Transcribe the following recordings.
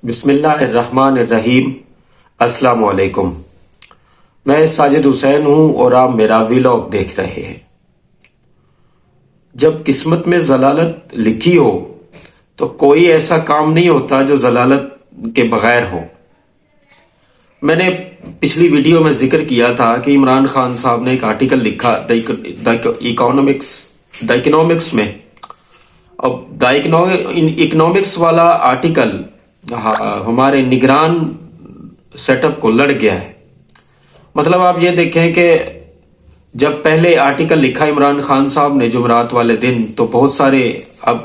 بسم اللہ الرحمن الرحیم۔ السلام علیکم، میں ساجد حسین ہوں اور آپ میرا ویلاگ دیکھ رہے ہیں۔ جب قسمت میں ضلالت لکھی ہو تو کوئی ایسا کام نہیں ہوتا جو ضلالت کے بغیر ہو۔ میں نے پچھلی ویڈیو میں ذکر کیا تھا کہ عمران خان صاحب نے ایک آرٹیکل لکھا دا اکنامکس میں۔ اب دا اکنامکس والا آرٹیکل ہمارے نگران سیٹ اپ کو لڑ گیا ہے۔ مطلب آپ یہ دیکھیں کہ جب پہلے آرٹیکل لکھا عمران خان صاحب نے جمعرات والے دن، تو بہت سارے، اب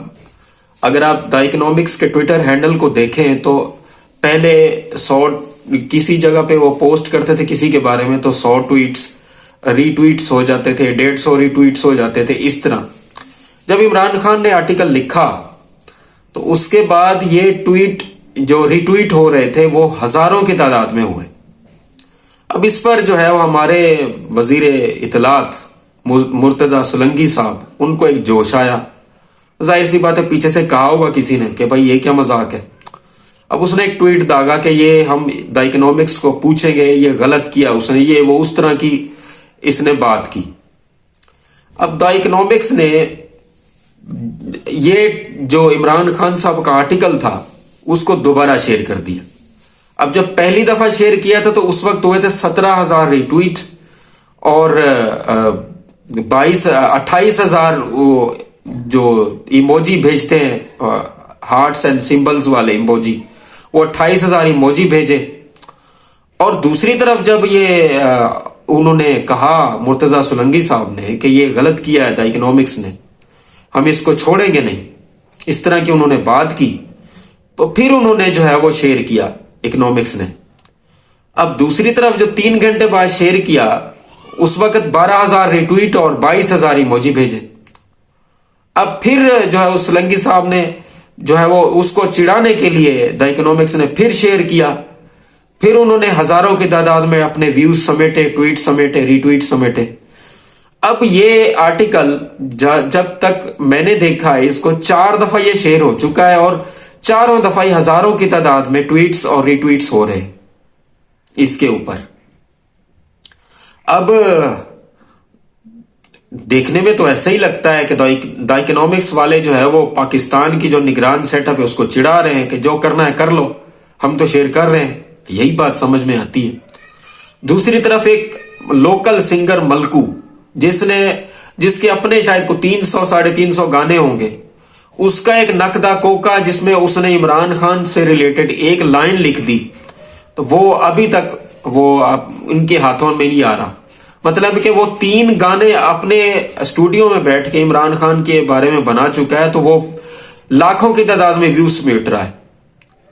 اگر آپ دا اکنامکس کے ٹویٹر ہینڈل کو دیکھیں تو پہلے 100 کسی جگہ پہ وہ پوسٹ کرتے تھے کسی کے بارے میں تو 100 ٹویٹس ری ٹویٹس ہو جاتے تھے، 150 ری ٹویٹس ہو جاتے تھے۔ اس طرح جب عمران خان نے آرٹیکل لکھا تو اس کے بعد یہ ٹویٹ جو ری ٹویٹ ہو رہے تھے وہ ہزاروں کی تعداد میں ہوئے۔ اب اس پر جو ہے وہ ہمارے وزیر اطلاعات مرتضی سولنگی صاحب، ان کو ایک جوش آیا۔ ظاہر سی بات ہے پیچھے سے کہا ہوگا کسی نے کہ بھائی یہ کیا مذاق ہے۔ اب اس نے ایک ٹویٹ داغا کہ یہ ہم دا اکنامکس کو پوچھیں گے، یہ غلط کیا اس نے، یہ وہ اس طرح کی اس نے بات کی۔ اب دا اکنامکس نے یہ جو عمران خان صاحب کا آرٹیکل تھا اس کو دوبارہ شیئر کر دیا۔ اب جب پہلی دفعہ شیئر کیا تھا تو اس وقت ہوئے تھے 17,000 ری ٹویٹ اور 28,000 جو ایموجی بھیجتے ہیں، ہارٹس اینڈ سمبلز والے ایموجی، وہ 28,000 ایموجی بھیجے۔ اور دوسری طرف جب یہ انہوں نے کہا مرتضی سولنگی صاحب نے کہ یہ غلط کیا ہے دا اکنامکس نے، ہم اس کو چھوڑیں گے نہیں، اس طرح کی انہوں نے بات کی، تو پھر انہوں نے جو ہے وہ شیئر کیا اکنامکس نے۔ اب دوسری طرف جو 3 گھنٹے بعد شیئر کیا اس وقت 12,000 ری ٹویٹ اور 22,000 ایموجی بھیجے۔ اب پھر جو ہے سولنگی صاحب نے جو ہے وہ اس کو چڑھانے کے لیے دا اکنامکس نے پھر شیئر کیا، پھر انہوں نے ہزاروں کی تعداد میں اپنے ویوز سمیٹے، ٹویٹ سمیٹے، ری ٹویٹ سمیٹے۔ اب یہ آرٹیکل جب تک میں نے دیکھا ہے اس کو 4 دفعہ یہ شیئر ہو چکا ہے، اور چاروں دفعہ ہزاروں کی تعداد میں ٹویٹس اور ری ٹویٹس ہو رہے ہیں اس کے اوپر۔ اب دیکھنے میں تو ایسا ہی لگتا ہے کہ دا اکنامکس والے جو ہے وہ پاکستان کی جو نگران سیٹ اپ ہے اس کو چڑھا رہے ہیں کہ جو کرنا ہے کر لو، ہم تو شیئر کر رہے ہیں۔ یہی بات سمجھ میں آتی ہے۔ دوسری طرف ایک لوکل سنگر ملکو جس کے اپنے شاید کو 300 350 گانے ہوں گے، اس کا ایک نقدہ کوکا جس میں اس نے عمران خان سے ریلیٹڈ ایک لائن لکھ دی، تو وہ ابھی تک وہ ان کے ہاتھوں میں نہیں آ رہا۔ مطلب کہ وہ 3 گانے اپنے اسٹوڈیو میں بیٹھ کے عمران خان کے بارے میں بنا چکا ہے، تو وہ لاکھوں کی تعداد میں ویوز سمیٹ رہا ہے۔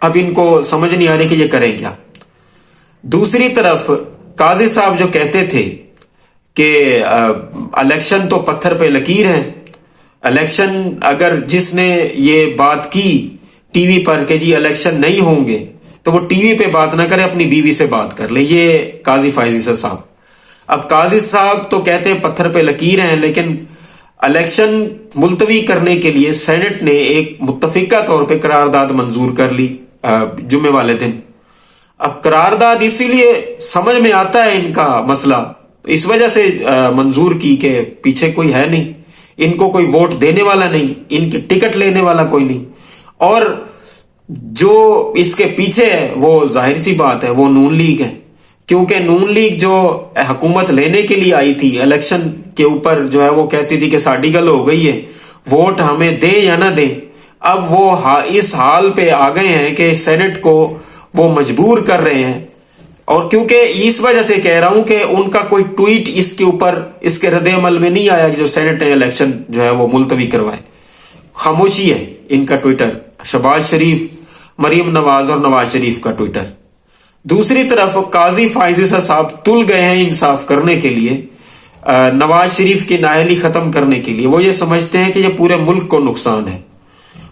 اب ان کو سمجھ نہیں آ رہی کہ یہ کریں کیا۔ دوسری طرف قاضی صاحب جو کہتے تھے کہ الیکشن تو پتھر پہ لکیر ہے، الیکشن اگر جس نے یہ بات کی ٹی وی پر کہ جی الیکشن نہیں ہوں گے تو وہ ٹی وی پہ بات نہ کرے، اپنی بیوی سے بات کر لے، یہ قاضی فائزی صاحب۔ اب قاضی صاحب تو کہتے ہیں پتھر پہ لکیر ہیں، لیکن الیکشن ملتوی کرنے کے لیے سینٹ نے ایک متفقہ طور پہ قرارداد منظور کر لی جمعے والے دن۔ اب قرارداد اسی لیے سمجھ میں آتا ہے ان کا مسئلہ، اس وجہ سے منظور کی کہ پیچھے کوئی ہے نہیں، ان کو کوئی ووٹ دینے والا نہیں، ان کی ٹکٹ لینے والا کوئی نہیں، اور جو اس کے پیچھے ہے وہ ظاہر سی بات ہے وہ نون لیگ ہے، کیونکہ نون لیگ جو حکومت لینے کے لیے آئی تھی الیکشن کے اوپر جو ہے وہ کہتی تھی کہ ساڈی گل ہو گئی ہے، ووٹ ہمیں دے یا نہ دے۔ اب وہ اس حال پہ آ گئے ہیں کہ سینٹ کو وہ مجبور کر رہے ہیں، اور کیونکہ اس وجہ سے کہہ رہا ہوں کہ ان کا کوئی ٹویٹ اس کے اوپر اس کے رد عمل میں نہیں آیا کہ جو سینٹ نے الیکشن جو ہے وہ ملتوی کروائے۔ خاموشی ہے ان کا ٹویٹر، شہباز شریف، مریم نواز اور نواز شریف کا ٹویٹر۔ دوسری طرف قاضی فائزی صاحب تل گئے ہیں انصاف کرنے کے لیے، نواز شریف کی نااہلی ختم کرنے کے لیے۔ وہ یہ سمجھتے ہیں کہ یہ پورے ملک کو نقصان ہے۔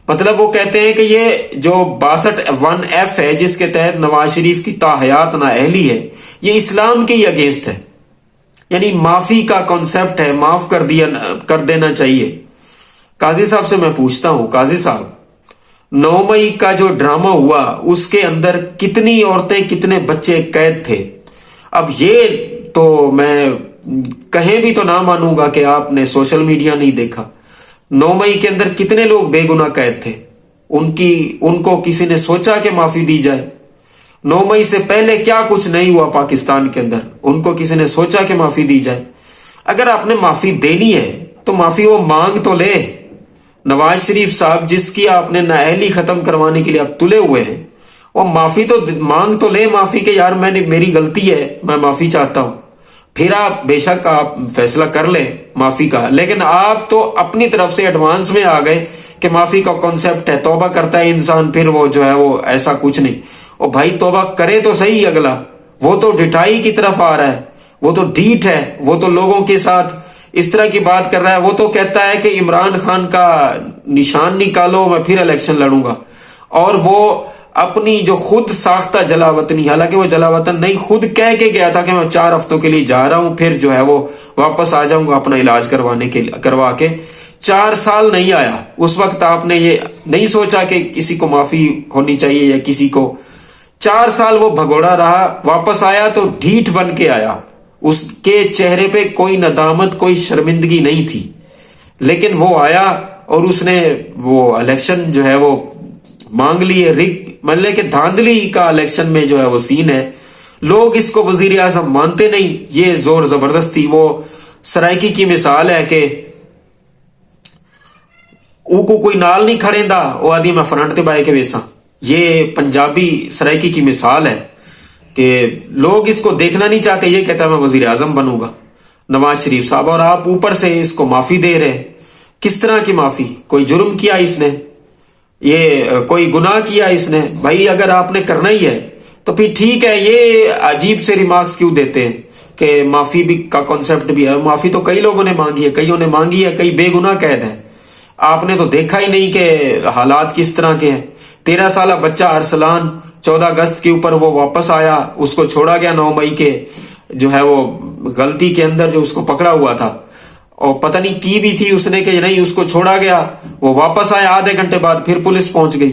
مطلب وہ کہتے ہیں کہ یہ جو 62(1)(f) ہے جس کے تحت نواز شریف کی تاحیات نااہلی ہے، یہ اسلام کے ہی اگینسٹ ہے، یعنی معافی کا کانسیپٹ ہے، معاف کر دینا چاہیے۔ قاضی صاحب سے میں پوچھتا ہوں، قاضی صاحب 9 मई का जो ड्रामा हुआ उसके अंदर कितनी औरतें कितने बच्चे कैद थे। अब ये तो मैं कहीं भी तो ना मानूंगा कि आपने सोशल मीडिया नहीं देखा। 9 मई के अंदर कितने लोग बेगुनाह कैद थे, उनको किसी ने सोचा कि माफी दी जाए? 9 मई से पहले क्या कुछ नहीं हुआ पाकिस्तान के अंदर, उनको किसी ने सोचा कि माफी दी जाए? अगर आपने माफी देनी है तो माफी वो मांग तो ले। नवाज शरीफ साहब जिसकी आपने नाअहली खत्म करवाने के लिए आप तुले हुए हैं, वो माफी तो मांग तो ले, माफी के यार मेरी गलती है, मैं माफी चाहता हूं। फिर आप बेशक आप फैसला कर लें माफी का, लेकिन आप तो अपनी तरफ से एडवांस में आ गए कि माफी का कॉन्सेप्ट है, तौबा करता है इंसान, फिर वो जो है वो ऐसा कुछ नहीं। ओ भाई तौबा करे तो सही अगला, वो तो ढिठाई की तरफ आ रहा है, वो तो ढीठ है, वो तो लोगों के साथ इस तरह की बात कर रहा है। वो तो कहता है कि इमरान खान का निशान निकालो, मैं फिर इलेक्शन लड़ूंगा। और वो अपनी जो खुद साख्ता जलावतनी, हालांकि वो जलावतन नहीं, खुद कह के गया था कि मैं 4 हफ्तों के लिए जा रहा हूं, फिर जो है वो वापस आ जाऊंगा अपना इलाज करवा के। 4 साल नहीं आया। उस वक्त आपने ये नहीं सोचा कि किसी को माफी होनी चाहिए या किसी को। 4 साल वो भगोड़ा रहा, वापस आया तो ढीठ बन के आया। उसके चेहरे पे कोई नदामत, कोई शर्मिंदगी नहीं थी, लेकिन वो आया और उसने वो इलेक्शन जो है वो मांग लिए। मतलब कि धांधली का इलेक्शन में जो है वो सीन है। लोग इसको वजीर आजम मानते नहीं, ये जोर जबरदस्ती। वो सराइकी की मिसाल है कि ऊको कोई नाल नहीं खड़ेंदा, वो आदि मैं फ्रंट ते बाए के वेसा। ये पंजाबी सराइकी की मिसाल है कि लोग इसको देखना नहीं चाहते। ये कहता है मैं वजीर आजम बनूंगा, नवाज शरीफ साहब, और आप ऊपर से इसको माफी दे रहे हैं। किस तरह की माफी? कोई जुर्म किया इसने, ये कोई गुनाह किया इसने? भाई अगर आपने करना ही है तो फिर ठीक है। ये अजीब से रिमार्क्स क्यों देते हैं कि माफी भी का कॉन्सेप्ट भी है? माफी तो कई लोगों ने मांगी है, कईयों ने मांगी है, कई बेगुनाह कैद हैं। आपने तो देखा ही नहीं कि हालात किस तरह के हैं। 13 साल बच्चा अरसलान 14 अगस्त के ऊपर वो वापस आया, उसको छोड़ा गया 9 मई के जो है वो गलती के अंदर जो उसको पकड़ा हुआ था, और पता नहीं की भी थी उसने कि नहीं, उसको छोड़ा गया। वो वापस आया, आधे घंटे बाद फिर पुलिस पहुंच गई।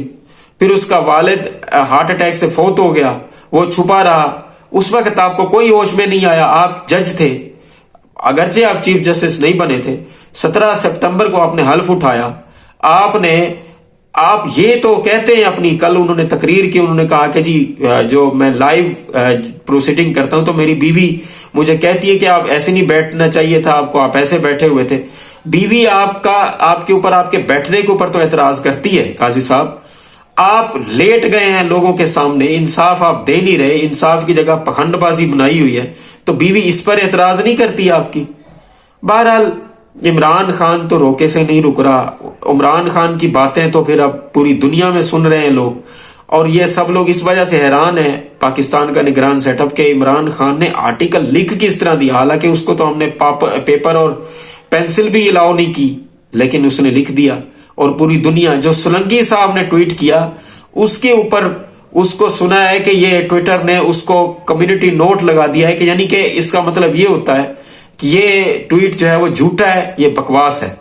फिर उसका वालिद हार्ट अटैक से फौत हो गया, वो छुपा रहा। उस वक्त आपको कोई होश में नहीं आया। आप जज थे, अगरचे आप चीफ जस्टिस नहीं बने थे। 17 सितंबर को आपने हल्फ उठाया। आप ये तो कहते हैं अपनी, कल उन्होंने तकरीर की, उन्होंने कहा कि जी जो मैं लाइव प्रोसीडिंग करता हूं तो मेरी बीवी मुझे कहती है कि आप ऐसे नहीं बैठना चाहिए था आपको, आप ऐसे बैठे हुए थे। बीवी आपके ऊपर, आपके बैठने के ऊपर तो एतराज करती है। काजी साहब आप लेट गए हैं लोगों के सामने, इंसाफ आप दे नहीं रहे, इंसाफ की जगह पखंडबाजी बनाई हुई है, तो बीवी इस पर एतराज नहीं करती आपकी। बहरहाल इमरान खान तो रोके से नहीं रुक रहा। इमरान खान की बातें तो फिर अब पूरी दुनिया में सुन रहे हैं लोग, और ये सब लोग इस वजह से हैरान है पाकिस्तान का निगरान सेटअप के इमरान खान ने आर्टिकल लिख किस तरह दिया। हालांकि उसको तो हमने पेपर और पेंसिल भी अलाउ नहीं की, लेकिन उसने लिख दिया। और पूरी दुनिया, जो सोलंकी साहब ने ट्वीट किया उसके ऊपर उसको सुना है कि ये ट्विटर ने उसको कम्युनिटी नोट लगा दिया है कि यानी कि इसका मतलब ये होता है कि ये ट्वीट जो है वो झूठा है, ये बकवास है।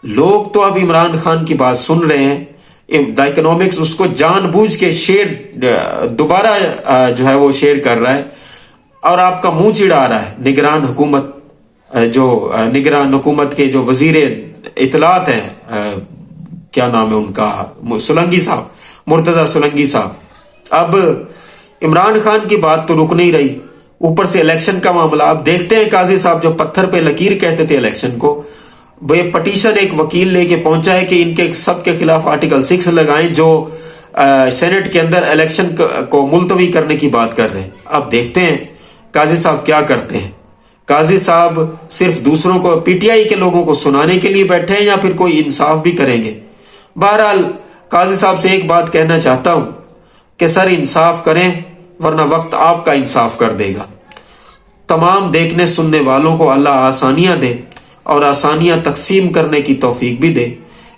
लोग तो अब इमरान खान की बात सुन रहे हैं। द इकोनॉमिक्स उसको जानबूझ के शेयर दोबारा जो है वो शेयर कर रहा है और आपका मुंह चिढ़ा रहा है। निगरान हुकूमत के जो वजीर इतलात हैं, क्या नाम है उनका, सोलंकी साहब, मुर्तजा सोलंकी साहब। अब इमरान खान की बात तो रुक नहीं रही, ऊपर से इलेक्शन का मामला। अब देखते हैं काजी साहब जो पत्थर पे लकीर कहते थे इलेक्शन को, वो पटिशन एक वकील लेके पहुंचा है कि इनके सबके खिलाफ आर्टिकल 6 लगाएं जो सेनेट के अंदर इलेक्शन को मुलतवी करने की बात कर रहे हैं। अब देखते हैं काजी साहब क्या करते हैं। काजी साहब सिर्फ दूसरों को, पीटीआई के लोगों को सुनाने के लिए बैठे हैं या फिर कोई इंसाफ भी करेंगे। बहरहाल काजी साहब से एक बात कहना चाहता हूं कि सर इंसाफ करें, वरना वक्त आपका इंसाफ कर देगा। तमाम देखने सुनने वालों को अल्लाह आसानियां दे और आसानियां तकसीम करने की तौफीक भी दे।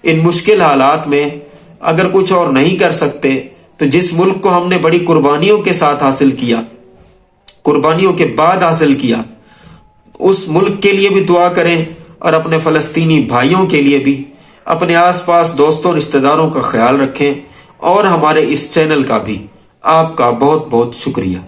इन मुश्किल हालात में अगर कुछ और नहीं कर सकते तो जिस मुल्क को हमने बड़ी कुर्बानियों के साथ हासिल किया, कुर्बानियों के बाद हासिल किया, उस मुल्क के लिए भी दुआ करें और अपने फलस्तीनी भाइयों के लिए भी। اپنے آس پاس دوستوں رشتہ داروں کا خیال رکھیں، اور ہمارے اس چینل کا بھی آپ کا بہت بہت شکریہ۔